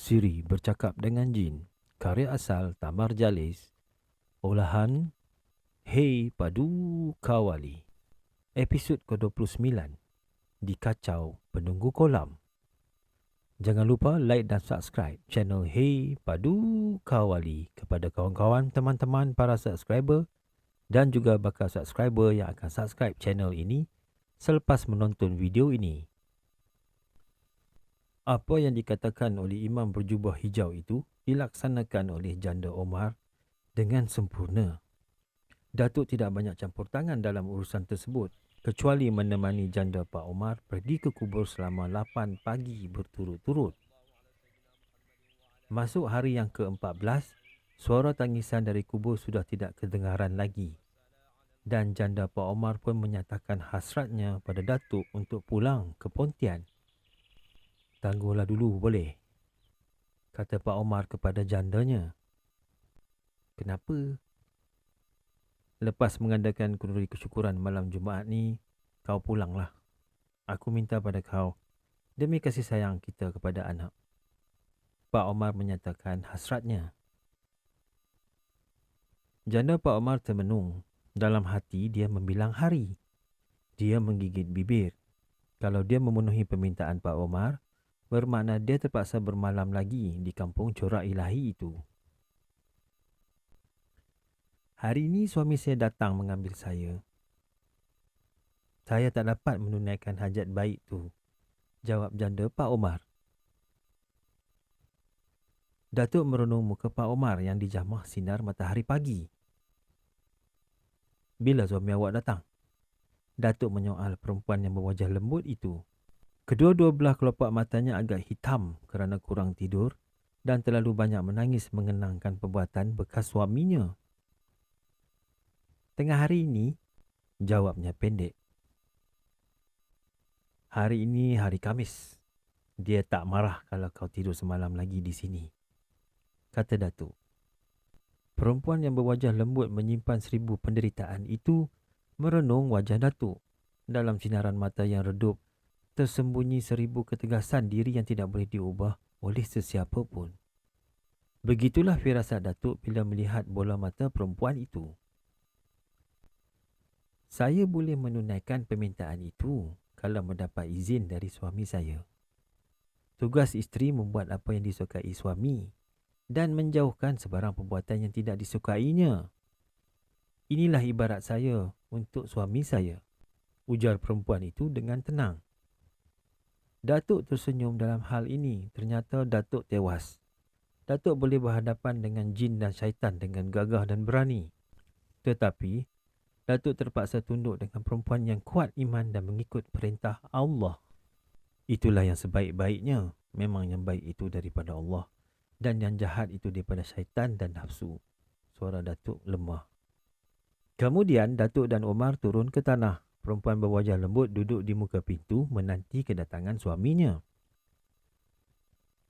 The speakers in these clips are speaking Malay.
Siri bercakap dengan jin. Karya asal Tamar Jalis. Olahan Hei Padu Kawali. Episod ke-29. Di Kacau Penunggu Kolam. Jangan lupa like dan subscribe channel Hei Padu Kawali kepada kawan-kawan, teman-teman para subscriber dan juga bakal subscriber yang akan subscribe channel ini selepas menonton video ini. Apa yang dikatakan oleh Imam berjubah hijau itu dilaksanakan oleh Janda Omar dengan sempurna. Datuk tidak banyak campur tangan dalam urusan tersebut kecuali menemani Janda Pak Omar pergi ke kubur selama 8 pagi berturut-turut. Masuk hari yang ke-14, suara tangisan dari kubur sudah tidak kedengaran lagi. Dan Janda Pak Omar pun menyatakan hasratnya pada Datuk untuk pulang ke Pontian. "Tangguhlah dulu boleh?" kata Pak Omar kepada jandanya. "Kenapa?" "Lepas mengadakan kenduri kesyukuran malam Jumaat ni, kau pulanglah. Aku minta pada kau, demi kasih sayang kita kepada anak." Pak Omar menyatakan hasratnya. Janda Pak Omar termenung. Dalam hati dia membilang hari. Dia menggigit bibir. Kalau dia memenuhi permintaan Pak Omar, bermakna dia terpaksa bermalam lagi di kampung corak ilahi itu. "Hari ini suami saya datang mengambil saya. Saya tak dapat menunaikan hajat baik tu," jawab janda Pak Omar. Datuk merenung muka Pak Omar yang dijamah sinar matahari pagi. "Bila suami awak datang?" Datuk menyoal perempuan yang berwajah lembut itu. Kedua-dua belah kelopak matanya agak hitam kerana kurang tidur dan terlalu banyak menangis mengenangkan perbuatan bekas suaminya. "Tengah hari ini," jawabnya pendek. "Hari ini hari Khamis. Dia tak marah kalau kau tidur semalam lagi di sini," kata Datuk. Perempuan yang berwajah lembut menyimpan 1000 penderitaan itu merenung wajah Datuk. Dalam sinaran mata yang redup, tersembunyi 1000 ketegasan diri yang tidak boleh diubah oleh sesiapa pun. Begitulah firasat Datuk bila melihat bola mata perempuan itu. "Saya boleh menunaikan permintaan itu kalau mendapat izin dari suami saya. Tugas isteri membuat apa yang disukai suami dan menjauhkan sebarang perbuatan yang tidak disukainya. Inilah ibarat saya untuk suami saya," ujar perempuan itu dengan tenang. Datuk tersenyum dalam hal ini. Ternyata Datuk tewas. Datuk boleh berhadapan dengan jin dan syaitan dengan gagah dan berani. Tetapi Datuk terpaksa tunduk dengan perempuan yang kuat iman dan mengikut perintah Allah. Itulah yang sebaik-baiknya. Memang yang baik itu daripada Allah dan yang jahat itu daripada syaitan dan nafsu. Suara Datuk lemah. Kemudian Datuk dan Omar turun ke tanah. Perempuan berwajah lembut duduk di muka pintu menanti kedatangan suaminya.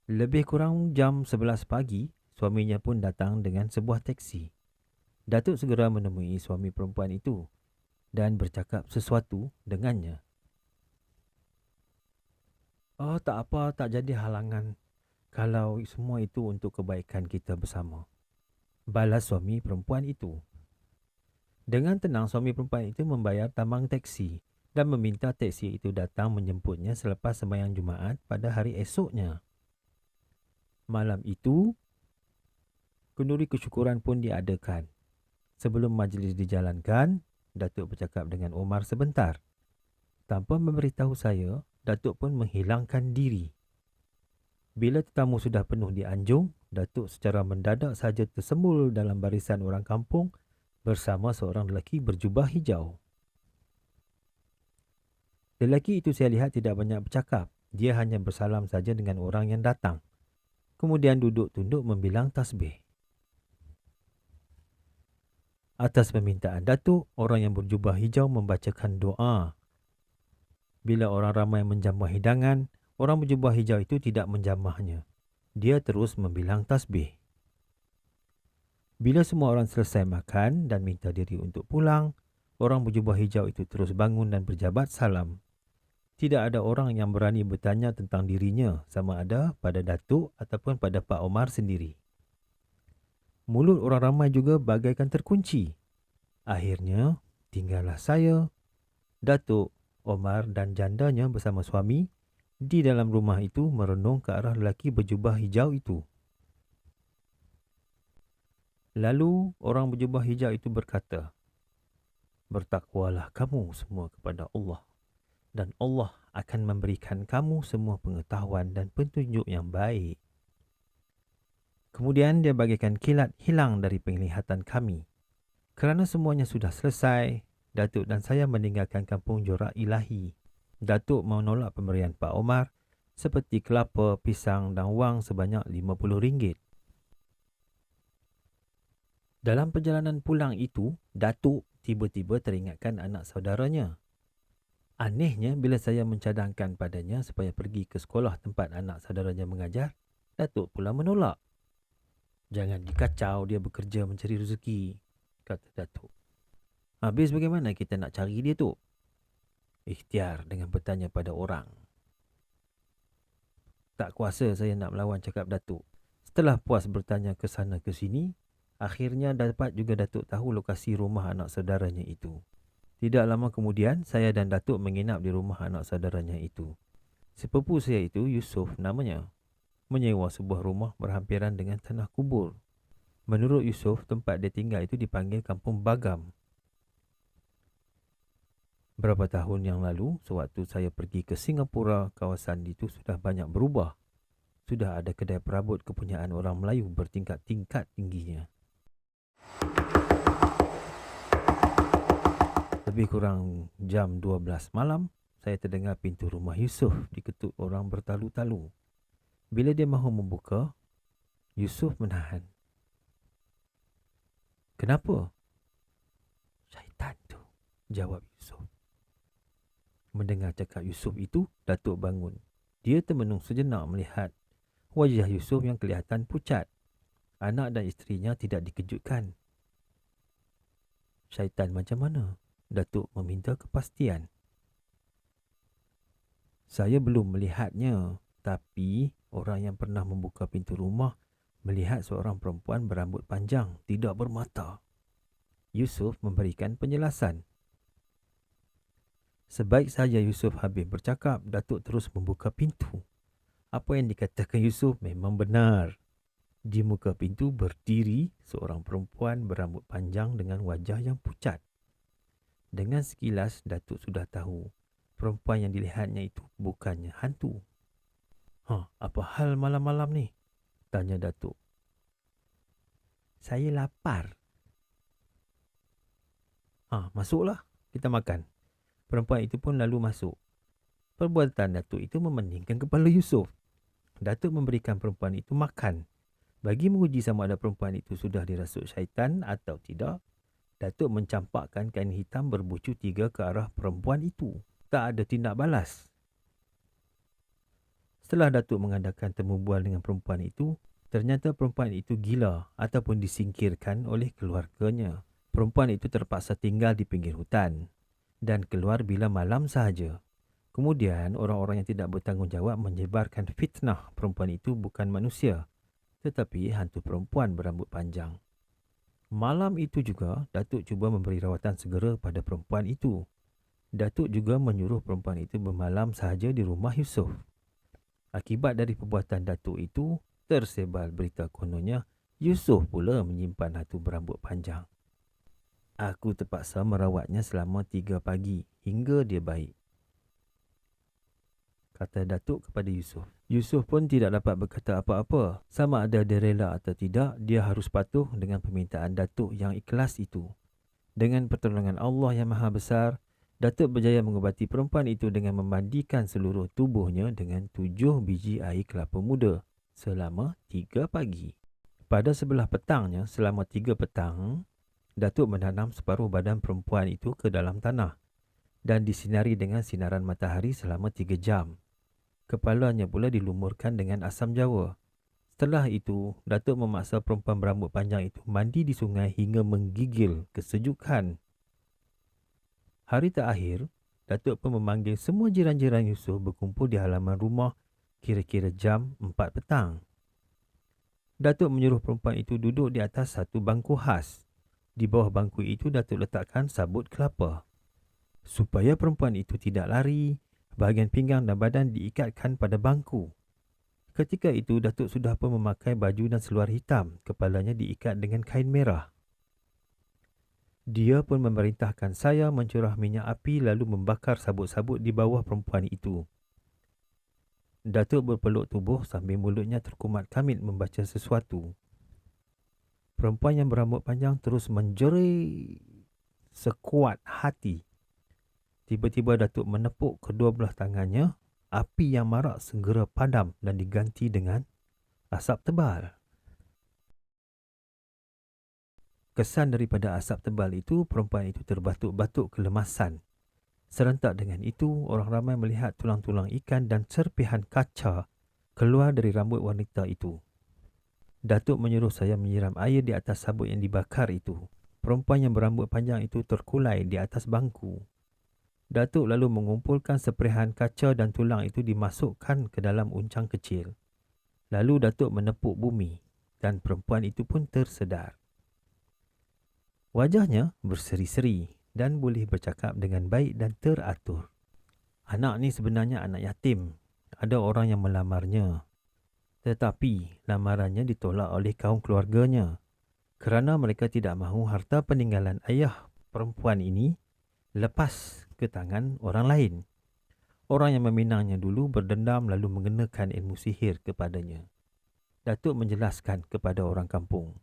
Lebih kurang jam 11 pagi, suaminya pun datang dengan sebuah teksi. Datuk segera menemui suami perempuan itu dan bercakap sesuatu dengannya. "Oh, tak apa, tak jadi halangan kalau semua itu untuk kebaikan kita bersama," balas suami perempuan itu. Dengan tenang suami perempuan itu membayar tambang teksi dan meminta teksi itu datang menjemputnya selepas sembahyang Jumaat pada hari esoknya. Malam itu, kenduri kesyukuran pun diadakan. Sebelum majlis dijalankan, Datuk bercakap dengan Omar sebentar. Tanpa memberitahu saya, Datuk pun menghilangkan diri. Bila tetamu sudah penuh di anjung, Datuk secara mendadak saja tersembul dalam barisan orang kampung bersama seorang lelaki berjubah hijau. Lelaki itu saya lihat tidak banyak bercakap. Dia hanya bersalam saja dengan orang yang datang. Kemudian duduk tunduk membilang tasbih. Atas permintaan Datuk, orang yang berjubah hijau membacakan doa. Bila orang ramai menjamah hidangan, orang berjubah hijau itu tidak menjamahnya. Dia terus membilang tasbih. Bila semua orang selesai makan dan minta diri untuk pulang, orang berjubah hijau itu terus bangun dan berjabat salam. Tidak ada orang yang berani bertanya tentang dirinya, sama ada pada Datuk ataupun pada Pak Omar sendiri. Mulut orang ramai juga bagaikan terkunci. Akhirnya, tinggallah saya, Datuk, Omar dan jandanya bersama suami di dalam rumah itu merenung ke arah lelaki berjubah hijau itu. Lalu orang berjubah hijau itu berkata, "Bertakwalah kamu semua kepada Allah, dan Allah akan memberikan kamu semua pengetahuan dan petunjuk yang baik." Kemudian dia bagaikan kilat hilang dari penglihatan kami. Kerana semuanya sudah selesai, Datuk dan saya meninggalkan kampung Jorak Ilahi. Datuk menolak pemberian Pak Omar seperti kelapa, pisang dan wang sebanyak RM50. Dalam perjalanan pulang itu, Datuk tiba-tiba teringatkan anak saudaranya. Anehnya, bila saya mencadangkan padanya supaya pergi ke sekolah tempat anak saudaranya mengajar, Datuk pula menolak. "Jangan dikacau, dia bekerja mencari rezeki," kata Datuk. "Habis bagaimana kita nak cari dia tu?" "Ikhtiar dengan bertanya pada orang." Tak kuasa saya nak melawan cakap Datuk. Setelah puas bertanya ke sana ke sini, akhirnya dapat juga Datuk tahu lokasi rumah anak saudaranya itu. Tidak lama kemudian, saya dan Datuk menginap di rumah anak saudaranya itu. Sepupu saya itu, Yusof namanya, menyewa sebuah rumah berhampiran dengan tanah kubur. Menurut Yusof, tempat dia tinggal itu dipanggil Kampung Bagam. Berapa tahun yang lalu, sewaktu saya pergi ke Singapura, kawasan itu sudah banyak berubah. Sudah ada kedai perabot kepunyaan orang Melayu bertingkat-tingkat tingginya. Lebih kurang jam 12 malam, saya terdengar pintu rumah Yusof diketuk orang bertalu-talu. Bila dia mahu membuka, Yusof menahan. "Kenapa?" "Syaitan tu," jawab Yusof. Mendengar cakap Yusof itu, Datuk bangun. Dia termenung sejenak melihat wajah Yusof yang kelihatan pucat. Anak dan isterinya tidak dikejutkan. "Syaitan macam mana?" Datuk meminta kepastian. "Saya belum melihatnya, tapi orang yang pernah membuka pintu rumah melihat seorang perempuan berambut panjang, tidak bermata." Yusof memberikan penjelasan. Sebaik saja Yusof habis bercakap, Datuk terus membuka pintu. Apa yang dikatakan Yusof memang benar. Di muka pintu berdiri seorang perempuan berambut panjang dengan wajah yang pucat. Dengan sekilas, Datuk sudah tahu perempuan yang dilihatnya itu bukannya hantu. "Apa hal malam-malam ni?" tanya Datuk. "Saya lapar." "Masuklah, kita makan." Perempuan itu pun lalu masuk. Perbuatan Datuk itu memeningkan kepala Yusof. Datuk memberikan perempuan itu makan. Bagi menguji sama ada perempuan itu sudah dirasuk syaitan atau tidak, Datuk mencampakkan kain hitam berbucu 3 ke arah perempuan itu. Tak ada tindak balas. Setelah Datuk mengadakan temu bual dengan perempuan itu, ternyata perempuan itu gila ataupun disingkirkan oleh keluarganya. Perempuan itu terpaksa tinggal di pinggir hutan dan keluar bila malam sahaja. Kemudian orang-orang yang tidak bertanggungjawab menyebarkan fitnah perempuan itu bukan manusia, tetapi hantu perempuan berambut panjang. Malam itu juga, Datuk cuba memberi rawatan segera pada perempuan itu. Datuk juga menyuruh perempuan itu bermalam sahaja di rumah Yusof. Akibat dari perbuatan Datuk itu, tersebar berita kononnya Yusof pula menyimpan hantu berambut panjang. Aku terpaksa merawatnya selama 3 pagi hingga dia baik, kata Datuk kepada Yusof. Yusof pun tidak dapat berkata apa-apa. Sama ada dia rela atau tidak, dia harus patuh dengan permintaan Datuk yang ikhlas itu. Dengan pertolongan Allah yang Maha Besar, Datuk berjaya mengubati perempuan itu dengan memandikan seluruh tubuhnya dengan 7 biji air kelapa muda selama 3 pagi. Pada sebelah petangnya, selama 3 petang, Datuk menanam separuh badan perempuan itu ke dalam tanah dan disinari dengan sinaran matahari selama 3 jam. Kepalanya pula dilumurkan dengan asam jawa. Setelah itu, Datuk memaksa perempuan berambut panjang itu mandi di sungai hingga menggigil kesejukan. Hari terakhir, Datuk pun memanggil semua jiran-jiran Yusof berkumpul di halaman rumah kira-kira jam 4 petang. Datuk menyuruh perempuan itu duduk di atas satu bangku khas. Di bawah bangku itu Datuk letakkan sabut kelapa. Supaya perempuan itu tidak lari, bahagian pinggang dan badan diikatkan pada bangku. Ketika itu Datuk sudah pun memakai baju dan seluar hitam, kepalanya diikat dengan kain merah. Dia pun memerintahkan saya mencurah minyak api lalu membakar sabut-sabut di bawah perempuan itu. Datuk berpeluk tubuh sambil mulutnya terkumat kamit membaca sesuatu. Perempuan yang berambut panjang terus menjerit sekuat hati. Tiba-tiba Datuk menepuk kedua belah tangannya. Api yang marak segera padam dan diganti dengan asap tebal. Kesan daripada asap tebal itu, perempuan itu terbatuk-batuk kelemasan. Serentak dengan itu, orang ramai melihat tulang-tulang ikan dan serpihan kaca keluar dari rambut wanita itu. Datuk menyuruh saya menyiram air di atas sabut yang dibakar itu. Perempuan yang berambut panjang itu terkulai di atas bangku. Datuk lalu mengumpulkan serpihan kaca dan tulang itu dimasukkan ke dalam uncang kecil. Lalu Datuk menepuk bumi dan perempuan itu pun tersedar. Wajahnya berseri-seri dan boleh bercakap dengan baik dan teratur. Anak ni sebenarnya anak yatim. Ada orang yang melamarnya. Tetapi lamarannya ditolak oleh kaum keluarganya kerana mereka tidak mahu harta peninggalan ayah perempuan ini lepas ke tangan orang lain. Orang yang meminangnya dulu berdendam lalu mengenakan ilmu sihir kepadanya. Datuk menjelaskan kepada orang kampung.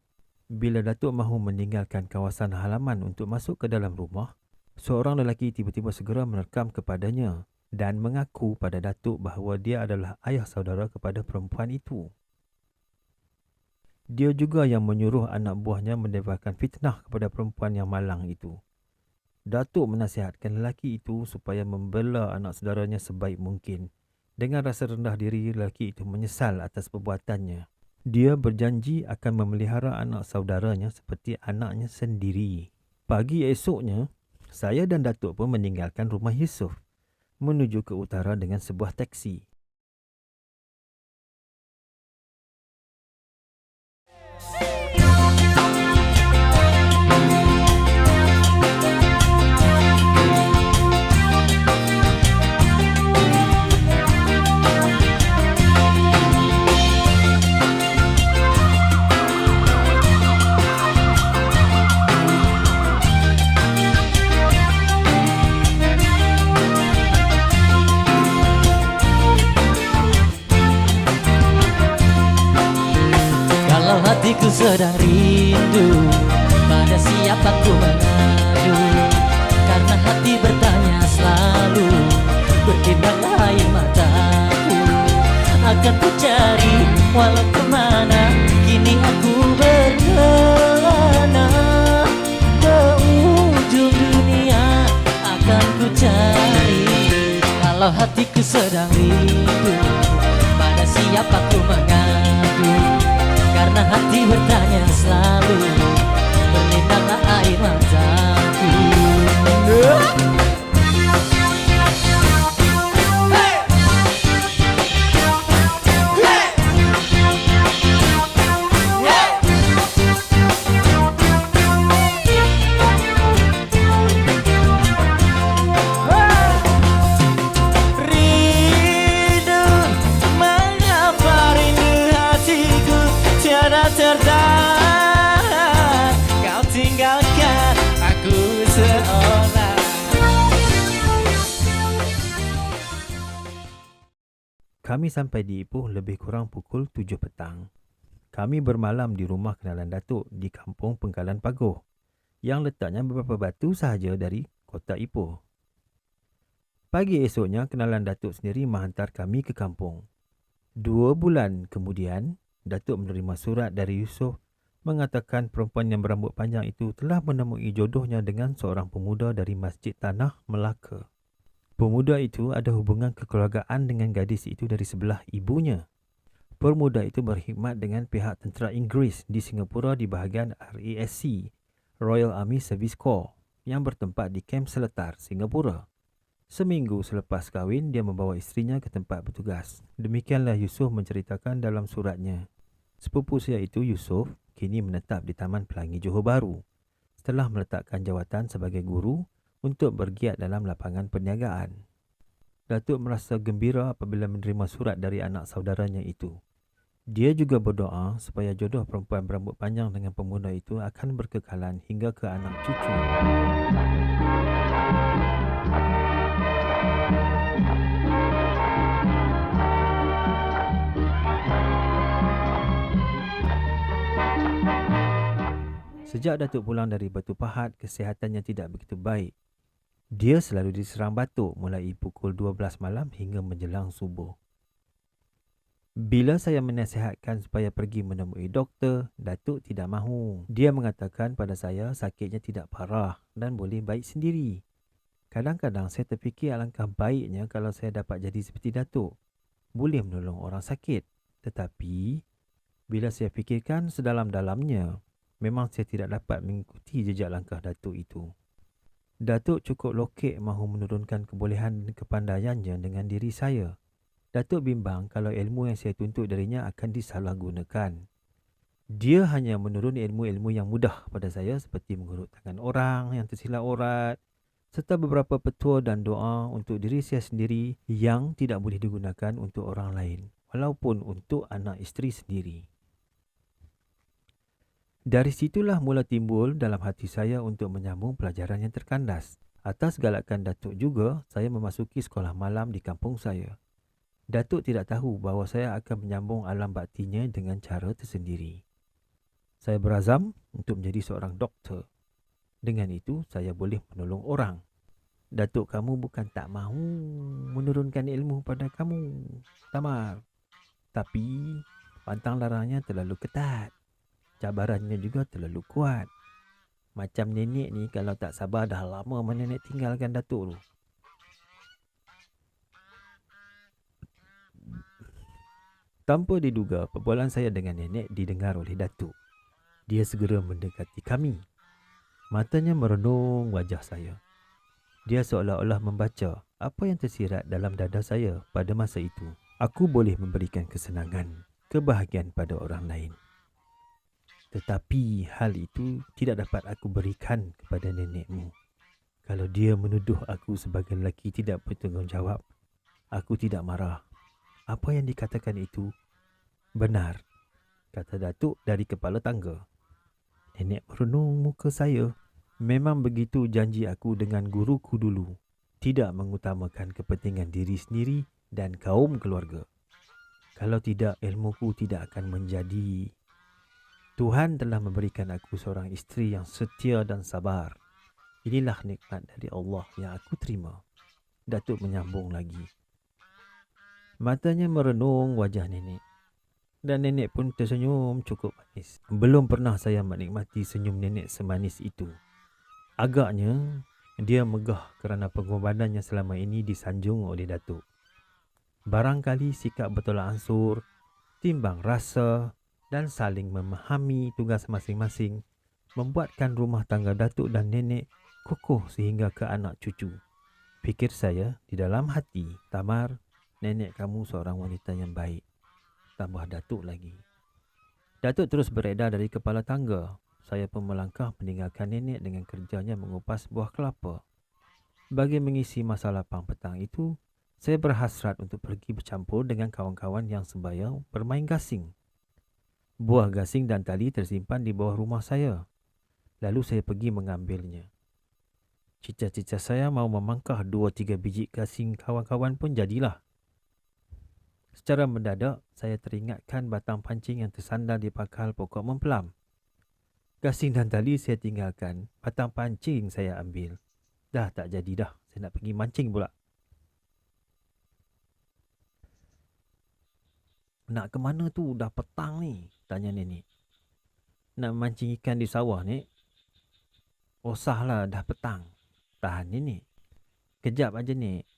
Bila Datuk mahu meninggalkan kawasan halaman untuk masuk ke dalam rumah, seorang lelaki tiba-tiba segera menerkam kepadanya dan mengaku pada Datuk bahawa dia adalah ayah saudara kepada perempuan itu. Dia juga yang menyuruh anak buahnya mendebarkan fitnah kepada perempuan yang malang itu. Datuk menasihatkan lelaki itu supaya membela anak saudaranya sebaik mungkin. Dengan rasa rendah diri, lelaki itu menyesal atas perbuatannya. Dia berjanji akan memelihara anak saudaranya seperti anaknya sendiri. Pagi esoknya, saya dan Datuk pun meninggalkan rumah Yusof menuju ke utara dengan sebuah teksi. Hatiku sedang rindu, pada siapa ku mengadu? Karena hati bertanya selalu, berkiblatlah air mataku. Akan ku cari walau kemana, kini aku berkelana. Ke ujung dunia akan ku cari. Kalau hatiku sedang rindu, pada siapa ku mengadu? Karena hati bertanya selalu, berlindanglah air mataku. Tertahan, kau tinggalkan aku seolah. Kami sampai di Ipoh lebih kurang pukul 7 petang. Kami bermalam di rumah kenalan Datuk di kampung Pengkalan Pagoh yang letaknya beberapa batu sahaja dari kota Ipoh. Pagi esoknya kenalan Datuk sendiri menghantar kami ke kampung. 2 bulan kemudian, Datuk menerima surat dari Yusof mengatakan perempuan yang berambut panjang itu telah menemui jodohnya dengan seorang pemuda dari Masjid Tanah, Melaka. Pemuda itu ada hubungan kekeluargaan dengan gadis itu dari sebelah ibunya. Pemuda itu berkhidmat dengan pihak tentera Inggeris di Singapura di bahagian RASC, Royal Army Service Corps, yang bertempat di Kem Seletar, Singapura. Seminggu selepas kahwin, dia membawa isterinya ke tempat bertugas. Demikianlah Yusuf menceritakan dalam suratnya. Sepupu saya itu, Yusuf, kini menetap di Taman Pelangi Johor Bahru setelah meletakkan jawatan sebagai guru untuk bergiat dalam lapangan perniagaan. Datuk merasa gembira apabila menerima surat dari anak saudaranya itu. Dia juga berdoa supaya jodoh perempuan berambut panjang dengan pemuda itu akan berkekalan hingga ke anak cucu. Sejak Datuk pulang dari Batu Pahat, kesihatannya tidak begitu baik. Dia selalu diserang batuk mulai pukul 12 malam hingga menjelang subuh. Bila saya menasihatkan supaya pergi menemui doktor, Datuk tidak mahu. Dia mengatakan pada saya sakitnya tidak parah dan boleh baik sendiri. Kadang-kadang saya terfikir alangkah baiknya kalau saya dapat jadi seperti Datuk. Boleh menolong orang sakit. Tetapi, bila saya fikirkan sedalam-dalamnya, memang saya tidak dapat mengikuti jejak langkah Datuk itu. Datuk cukup lokek mahu menurunkan kebolehan dan kepandaiannya dengan diri saya. Datuk bimbang kalau ilmu yang saya tuntut darinya akan disalahgunakan. Dia hanya menurun ilmu-ilmu yang mudah pada saya seperti mengurut tangan orang yang tersilap aurat serta beberapa petua dan doa untuk diri saya sendiri yang tidak boleh digunakan untuk orang lain walaupun untuk anak isteri sendiri. Dari situlah mula timbul dalam hati saya untuk menyambung pelajaran yang terkandas. Atas galakan Datuk juga, saya memasuki sekolah malam di kampung saya. Datuk tidak tahu bahawa saya akan menyambung alam baktinya dengan cara tersendiri. Saya berazam untuk menjadi seorang doktor. Dengan itu, saya boleh menolong orang. Datuk kamu bukan tak mahu menurunkan ilmu pada kamu, Tamar. Tapi, pantang larangnya terlalu ketat. Cabarannya juga terlalu kuat. Macam nenek ni kalau tak sabar dah lama nenek tinggalkan Datuk tu. Tanpa diduga, perbualan saya dengan nenek didengar oleh Datuk. Dia segera mendekati kami. Matanya merenung wajah saya. Dia seolah-olah membaca apa yang tersirat dalam dada saya pada masa itu. Aku boleh memberikan kesenangan, kebahagiaan pada orang lain. Tetapi hal itu tidak dapat aku berikan kepada nenekmu. Kalau dia menuduh aku sebagai lelaki tidak bertanggungjawab, aku tidak marah. Apa yang dikatakan itu benar, kata Datuk dari kepala tangga. Nenek merenung muka saya. Memang begitu janji aku dengan guruku dulu. Tidak mengutamakan kepentingan diri sendiri dan kaum keluarga. Kalau tidak, ilmuku tidak akan menjadi. Tuhan telah memberikan aku seorang isteri yang setia dan sabar. Inilah nikmat dari Allah yang aku terima. Datuk menyambung lagi. Matanya merenung wajah nenek. Dan nenek pun tersenyum cukup manis. Belum pernah saya menikmati senyum nenek semanis itu. Agaknya dia megah kerana pengorbanannya selama ini disanjung oleh Datuk. Barangkali sikap bertolak ansur, timbang rasa dan saling memahami tugas masing-masing membuatkan rumah tangga Datuk dan nenek kokoh sehingga ke anak cucu. Fikir saya di dalam hati, Tamar, nenek kamu seorang wanita yang baik. Tambah Datuk lagi. Datuk terus beredar dari kepala tangga. Saya pun melangkah meninggalkan nenek dengan kerjanya mengupas buah kelapa. Bagi mengisi masa lapang petang itu, saya berhasrat untuk pergi bercampur dengan kawan-kawan yang sebaya bermain gasing. Buah gasing dan tali tersimpan di bawah rumah saya. Lalu saya pergi mengambilnya. Cita-cita saya mau memangkah 2-3 biji gasing kawan-kawan pun jadilah. Secara mendadak, saya teringatkan batang pancing yang tersandar di pakal pokok mempelam. Gasing dan tali saya tinggalkan, batang pancing saya ambil. Dah tak jadi dah, saya nak pergi mancing pula. Nak ke mana tu? Dah petang ni, tanya nenek. Nak mancing ikan di sawah, Nek. Oh sahlah, dah petang. Tahan nenek. Kejap aja, Nek,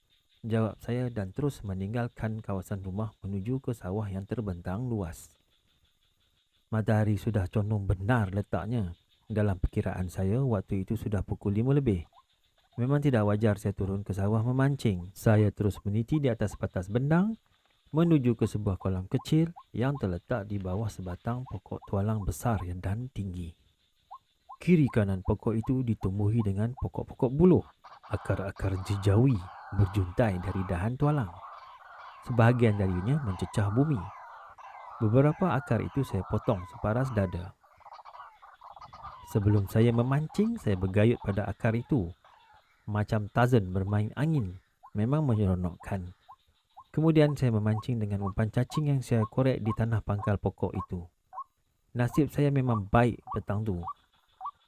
jawab saya dan terus meninggalkan kawasan rumah menuju ke sawah yang terbentang luas. Matahari sudah condong benar letaknya. Dalam perkiraan saya, waktu itu sudah pukul 5 lebih. Memang tidak wajar saya turun ke sawah memancing. Saya terus meniti di atas batas bendang menuju ke sebuah kolam kecil yang terletak di bawah sebatang pokok tualang besar dan tinggi. Kiri kanan pokok itu ditumbuhi dengan pokok-pokok buluh. Akar-akar jejawi berjuntai dari dahan tualang. Sebahagian darinya mencecah bumi. Beberapa akar itu saya potong separas dada. Sebelum saya memancing, saya bergayut pada akar itu. Macam Tarzan bermain angin. Memang menyeronokkan. Kemudian saya memancing dengan umpan cacing yang saya korek di tanah pangkal pokok itu. Nasib saya memang baik petang tu.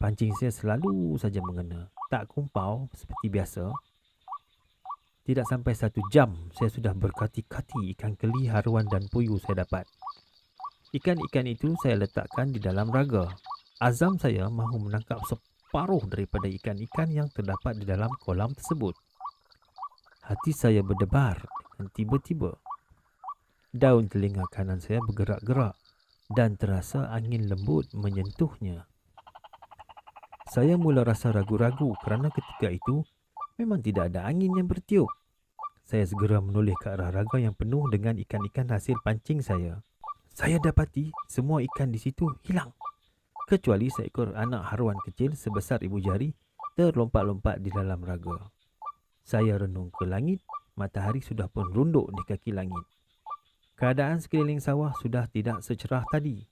Pancing saya selalu saja mengena. Tak kumpau seperti biasa. Tidak sampai 1 jam, saya sudah berkati-kati ikan keli, haruan dan puyuh saya dapat. Ikan-ikan itu saya letakkan di dalam raga. Azam saya mahu menangkap separuh daripada ikan-ikan yang terdapat di dalam kolam tersebut. Hati saya berdebar dan tiba-tiba daun telinga kanan saya bergerak-gerak dan terasa angin lembut menyentuhnya. Saya mula rasa ragu-ragu kerana ketika itu memang tidak ada angin yang bertiup. Saya segera menoleh ke arah raga yang penuh dengan ikan-ikan hasil pancing saya. Saya dapati semua ikan di situ hilang. Kecuali seekor anak haruan kecil sebesar ibu jari terlompat-lompat di dalam raga. Saya renung ke langit, matahari sudah pun runduk di kaki langit. Keadaan sekeliling sawah sudah tidak secerah tadi.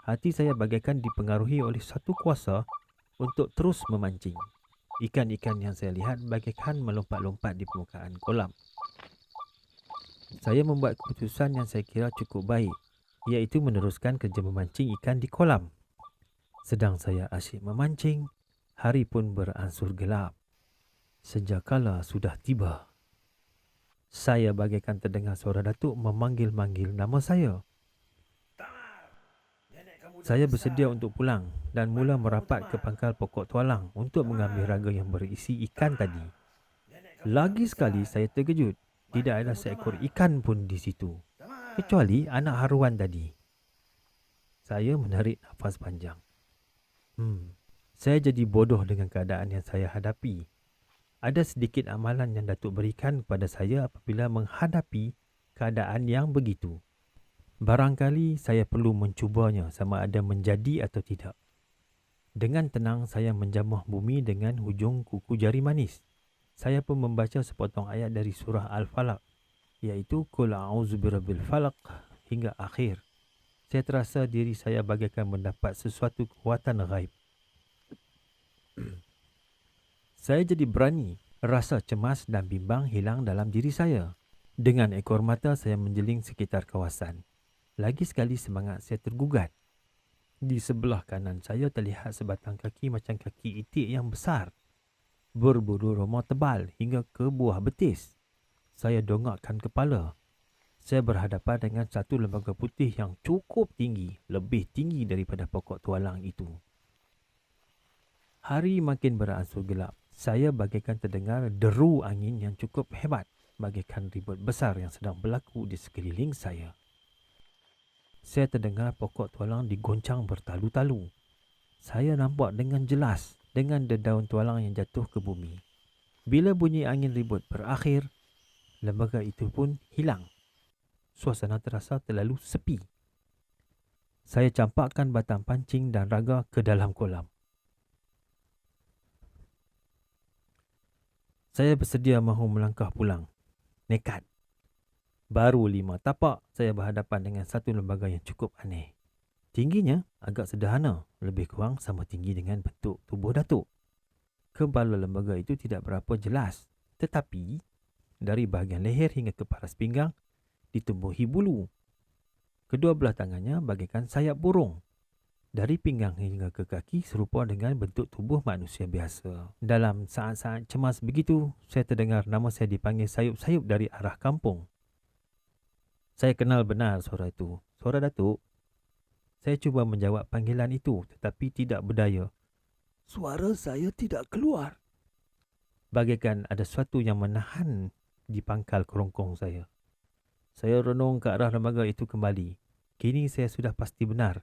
Hati saya bagaikan dipengaruhi oleh satu kuasa untuk terus memancing. Ikan-ikan yang saya lihat bagaikan melompat-lompat di permukaan kolam. Saya membuat keputusan yang saya kira cukup baik, iaitu meneruskan kerja memancing ikan di kolam. Sedang saya asyik memancing, hari pun beransur gelap. Senjakala sudah tiba. Saya bagaikan terdengar suara datuk memanggil-manggil nama saya. Saya bersedia untuk pulang dan mula merapat ke pangkal pokok tualang untuk mengambil raga yang berisi ikan tadi. Lagi sekali saya terkejut. Tidak ada seekor ikan pun di situ, kecuali anak haruan tadi. Saya menarik nafas panjang. Saya jadi bodoh dengan keadaan yang saya hadapi. Ada sedikit amalan yang Datuk berikan kepada saya apabila menghadapi keadaan yang begitu. Barangkali saya perlu mencubanya sama ada menjadi atau tidak. Dengan tenang saya menjamah bumi dengan hujung kuku jari manis. Saya pun membaca sepotong ayat dari surah Al-Falaq, iaitu Qul a'udzu birabbil falaq hingga akhir. Saya terasa diri saya bagaikan mendapat sesuatu kekuatan ghaib. Saya jadi berani. Rasa cemas dan bimbang hilang dalam diri saya. Dengan ekor mata saya menjeling sekitar kawasan. Lagi sekali semangat saya tergugat. Di sebelah kanan saya terlihat sebatang kaki macam kaki itik yang besar, berbulu roma tebal hingga ke buah betis. Saya dongakkan kepala. Saya berhadapan dengan satu lembaga putih yang cukup tinggi, lebih tinggi daripada pokok tualang itu. Hari makin beransur gelap. Saya bagaikan terdengar deru angin yang cukup hebat, bagaikan ribut besar yang sedang berlaku di sekeliling saya. Saya terdengar pokok tualang digoncang bertalu-talu. Saya nampak dengan jelas dengan dedaun tualang yang jatuh ke bumi. Bila bunyi angin ribut berakhir, lembaga itu pun hilang. Suasana terasa terlalu sepi. Saya campakkan batang pancing dan raga ke dalam kolam. Saya bersedia mahu melangkah pulang. Nekat. Baru 5 tapak, saya berhadapan dengan satu lembaga yang cukup aneh. Tingginya agak sederhana, lebih kurang sama tinggi dengan bentuk tubuh Datuk. Kepala lembaga itu tidak berapa jelas, tetapi dari bahagian leher hingga ke paras pinggang ditumbuhi bulu. Kedua belah tangannya bagaikan sayap burung. Dari pinggang hingga ke kaki serupa dengan bentuk tubuh manusia biasa. Dalam saat-saat cemas begitu, saya terdengar nama saya dipanggil sayup-sayup dari arah kampung. Saya kenal benar suara itu. Suara Datuk. Saya cuba menjawab panggilan itu tetapi tidak berdaya. Suara saya tidak keluar. Bagaikan ada sesuatu yang menahan di pangkal kerongkong saya. Saya renung ke arah lembaga itu kembali. Kini saya sudah pasti benar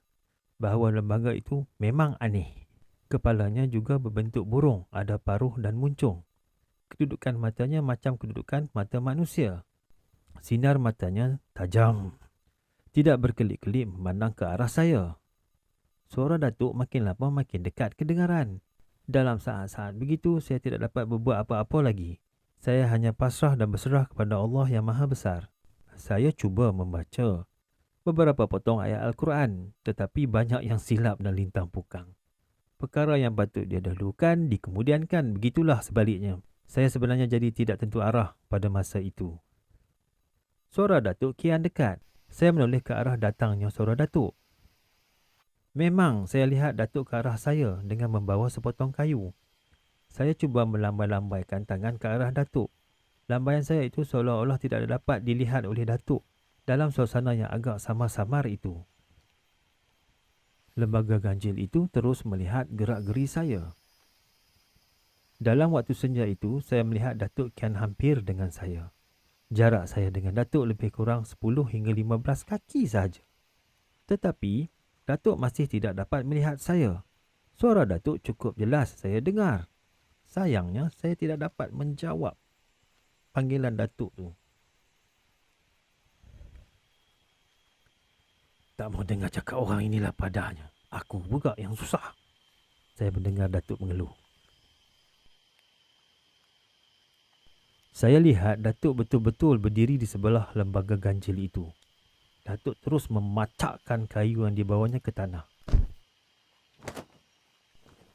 bahawa lembaga itu memang aneh. Kepalanya juga berbentuk burung, ada paruh dan muncung. kedudukan matanya macam kedudukan mata manusia. Sinar matanya tajam, tidak berkelip-kelip memandang ke arah saya. Suara Datuk makin lama makin dekat kedengaran. Dalam saat-saat begitu, saya tidak dapat berbuat apa-apa lagi. Saya hanya pasrah dan berserah kepada Allah yang Maha Besar. Saya cuba membaca beberapa potong ayat Al-Quran, tetapi banyak yang silap dan lintang pukang. Perkara yang patut didahulukan dikemudiankan, begitulah sebaliknya. Saya sebenarnya jadi tidak tentu arah pada masa itu. Suara Datuk kian dekat. Saya menoleh ke arah datangnya suara Datuk. Memang saya lihat Datuk ke arah saya dengan membawa sepotong kayu. Saya cuba melambai-lambaikan tangan ke arah Datuk. Lambaian saya itu seolah-olah tidak dapat dilihat oleh Datuk dalam suasana yang agak samar-samar itu. Lembaga ganjil itu terus melihat gerak-geri saya. Dalam waktu senja itu, saya melihat Datuk kian hampir dengan saya. Jarak saya dengan Datuk lebih kurang 10 hingga 15 kaki sahaja. Tetapi Datuk masih tidak dapat melihat saya. Suara Datuk cukup jelas saya dengar. Sayangnya saya tidak dapat menjawab panggilan Datuk tu. Tak mau dengar cakap orang inilah padanya. Aku juga yang susah. Saya mendengar Datuk mengeluh. Saya lihat Datuk betul-betul berdiri di sebelah lembaga ganjil itu. Datuk terus memacakkan kayu yang dibawanya ke tanah.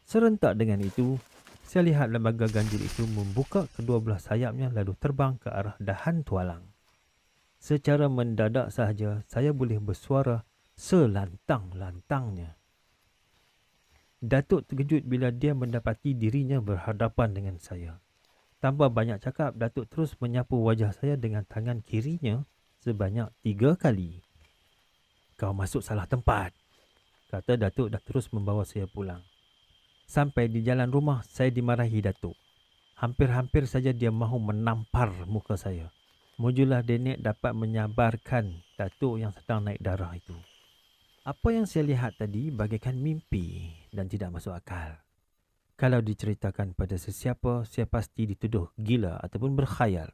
Serentak dengan itu, saya lihat lembaga ganjil itu membuka kedua belah sayapnya lalu terbang ke arah dahan tualang. Secara mendadak sahaja, saya boleh bersuara selantang-lantangnya. Datuk terkejut bila dia mendapati dirinya berhadapan dengan saya. Tanpa banyak cakap, Datuk terus menyapu wajah saya dengan tangan kirinya sebanyak 3 kali. Kau masuk salah tempat, kata Datuk dan terus membawa saya pulang. Sampai di jalan rumah, saya dimarahi Datuk. Hampir-hampir saja dia mahu menampar muka saya. Mujulah Denek dapat menyabarkan Datuk yang sedang naik darah itu. Apa yang saya lihat tadi bagaikan mimpi dan tidak masuk akal. Kalau diceritakan pada sesiapa, saya pasti dituduh gila ataupun berkhayal.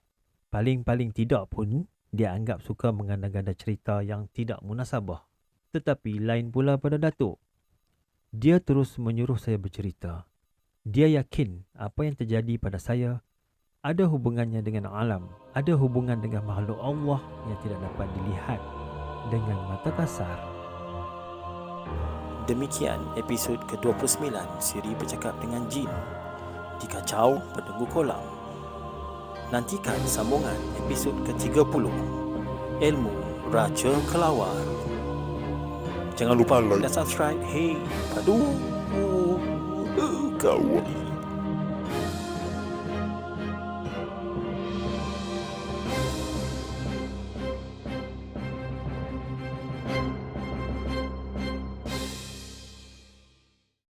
Paling-paling tidak pun, dia anggap suka mengada-gada cerita yang tidak munasabah. Tetapi lain pula pada Datuk. Dia terus menyuruh saya bercerita. Dia yakin apa yang terjadi pada saya ada hubungannya dengan alam, ada hubungan dengan makhluk Allah yang tidak dapat dilihat dengan mata kasar. Demikian episod ke-29 siri Bercakap dengan Jin di Kacau Penunggu Kolam. Nantikan sambungan episod ke-30 Ilmu Raja Kelawar. Jangan lupa like dan subscribe. Hey, padu kau.